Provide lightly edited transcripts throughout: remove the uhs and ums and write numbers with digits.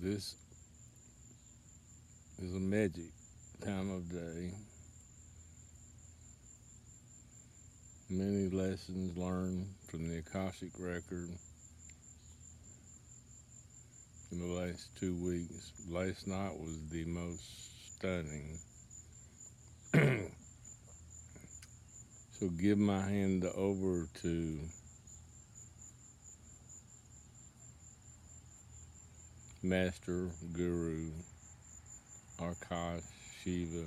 This is a magic time of day. Many lessons learned from the akashic record in the last 2 weeks. Last night was the most stunning. So give my hand over to Master, Guru, Akash, Shiva,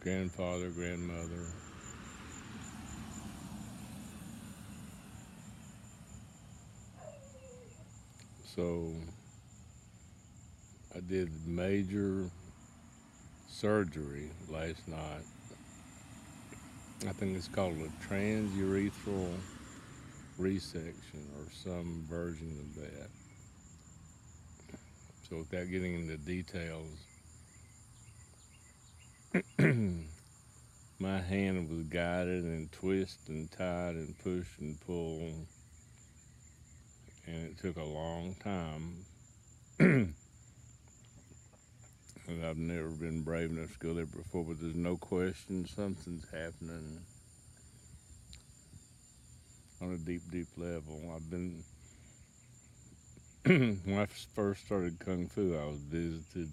grandfather, grandmother. So I did major surgery last night. I think it's called a transurethral resection or some version of that. So without getting into details, my hand was guided and twisted and tied and pushed and pulled, and it took a long time. And I've never been brave enough to go there before, but there's no question something's happening on a deep, deep level. I've been, when I first started Kung Fu, I was visited,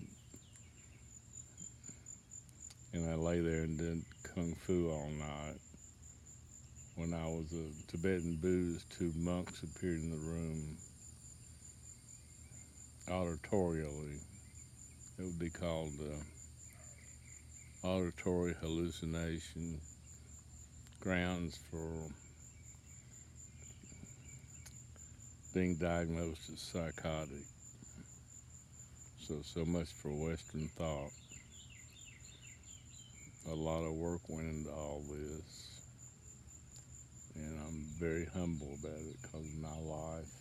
and I lay there and did Kung Fu all night. When I was a Tibetan Buddhist, 2 monks appeared in the room auditorially. It would be called auditory hallucination, grounds for being diagnosed as psychotic. So much for Western thought. A lot of work went into all this, and I'm very humble about it because my life,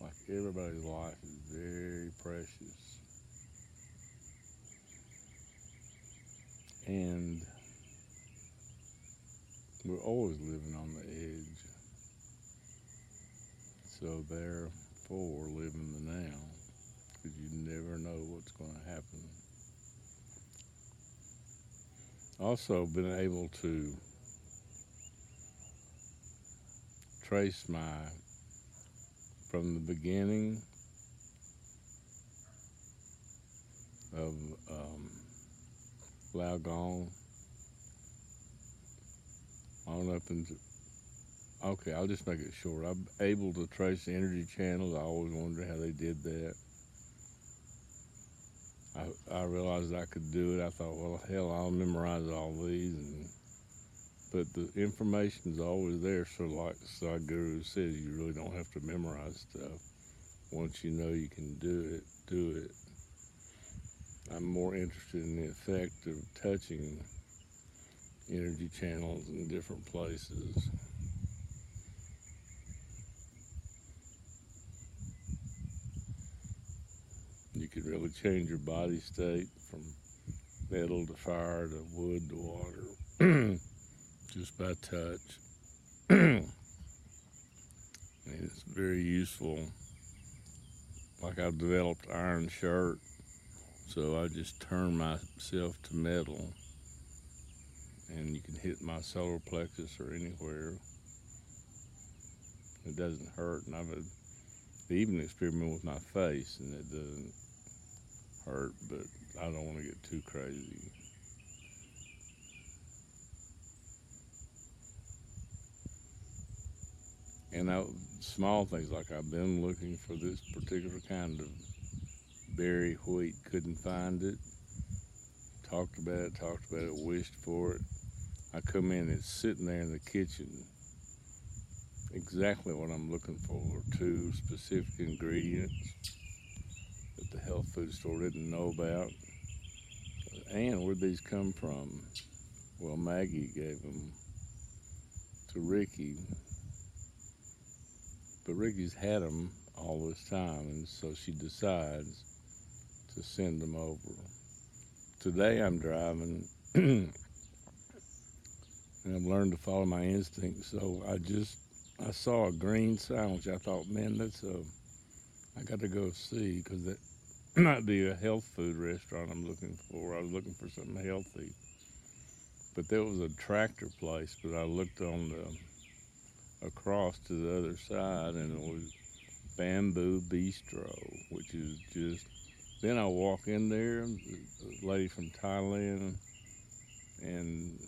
like everybody's life, is very precious. And we're always living on the edge. So therefore, live in the now, because you never know what's going to happen. Also been able to trace from the beginning of Lao Gong on up into, okay, I'll just make it short. I'm able to trace the energy channels. I always wondered how they did that. I realized I could do it. I thought, well, hell, I'll memorize all these. But the information's always there. So like Sadhguru says, you really don't have to memorize stuff. Once you know you can do it. I'm more interested in the effect of touching energy channels in different places. You can really change your body state from metal to fire to wood to water just by touch. And it's very useful. Like I've developed iron shirt, so I just turn myself to metal, and you can hit my solar plexus or anywhere. It doesn't hurt, and I've even experimented with my face, and it doesn't hurt, but I don't want to get too crazy. And small things, like I've been looking for this particular kind of berry wheat, couldn't find it, talked about it, wished for it. I come in, it's sitting there in the kitchen, exactly what I'm looking for, 2 specific ingredients that the health food store didn't know about. And where'd these come from? Well, Maggie gave them to Ricky, but Ricky's had them all this time, and so she decides to send them over. Today I'm driving, and I've learned to follow my instincts, so I just I saw a green sign, which I thought, man, I got to go see, because that might be a health food restaurant I'm looking for. I was looking for something healthy. But there was a tractor place, but I looked on across to the other side, and it was Bamboo Bistro, which is just. Then I walk in there, a lady from Thailand, and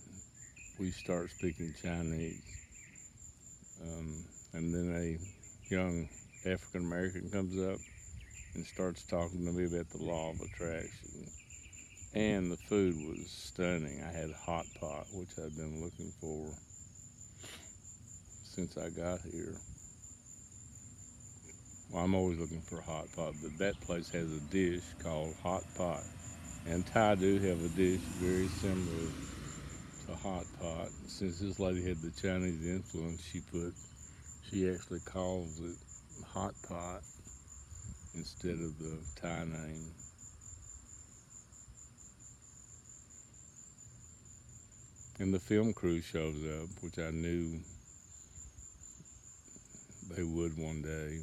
we start speaking Chinese. And then a young African American comes up and starts talking to me about the law of attraction. And the food was stunning. I had hot pot, which I'd been looking for since I got here. Well, I'm always looking for hot pot, but that place has a dish called hot pot. And Thai do have a dish very similar to hot pot. Since this lady had the Chinese influence, she actually calls it hot pot instead of the Thai name. And the film crew shows up, which I knew they would one day.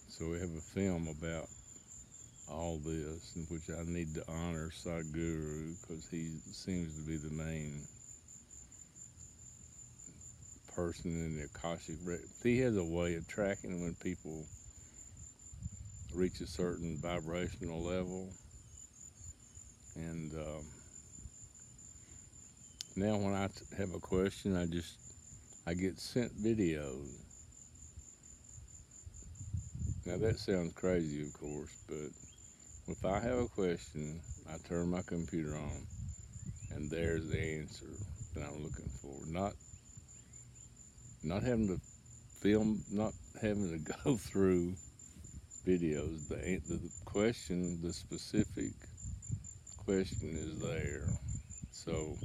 So we have a film about all this, in which I need to honor Sadhguru, because he seems to be the main person in the akashic record. He has a way of tracking when people reach a certain vibrational level. And now when I have a question, I get sent videos. Now that sounds crazy, of course, but if I have a question, I turn my computer on, and there's the answer that I'm looking for. Not having to film, not having to go through videos. The question, the specific question is there. So,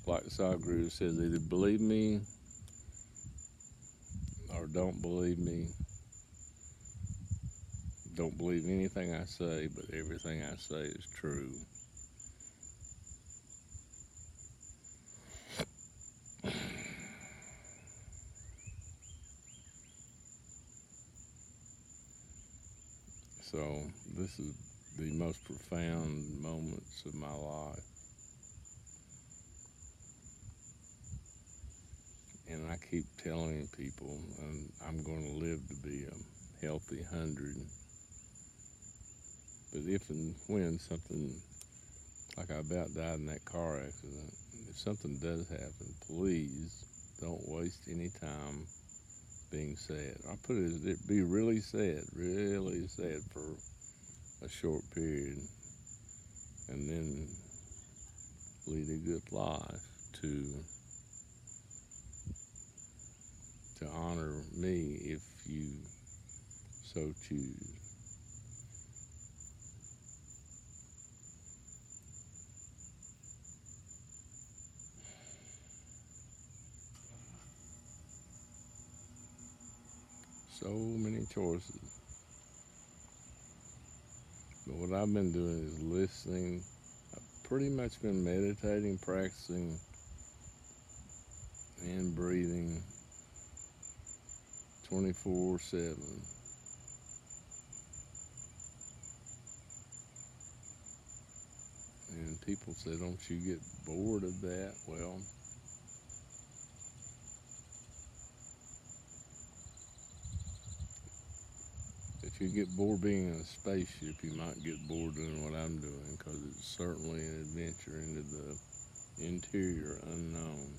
like Sadhguru says, either believe me or don't believe me. Don't believe anything I say, but everything I say is true. So this is the most profound moments of my life. And I keep telling people, I'm going to live to be a healthy 100. But if and when something, like I about died in that car accident, if something does happen, please don't waste any time being sad. I put it as it be really sad for a short period, and then lead a good life to honor me if you so choose. So many choices. But what I've been doing is listening. I've pretty much been meditating, practicing, and breathing 24/7. And people say, don't you get bored of that? Well, if you get bored being in a spaceship, you might get bored doing what I'm doing, because it's certainly an adventure into the interior unknown.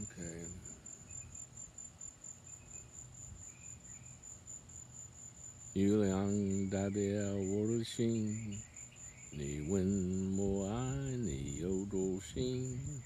Okay. Yuliang da dia water Ni wen mo ai ni odo shin.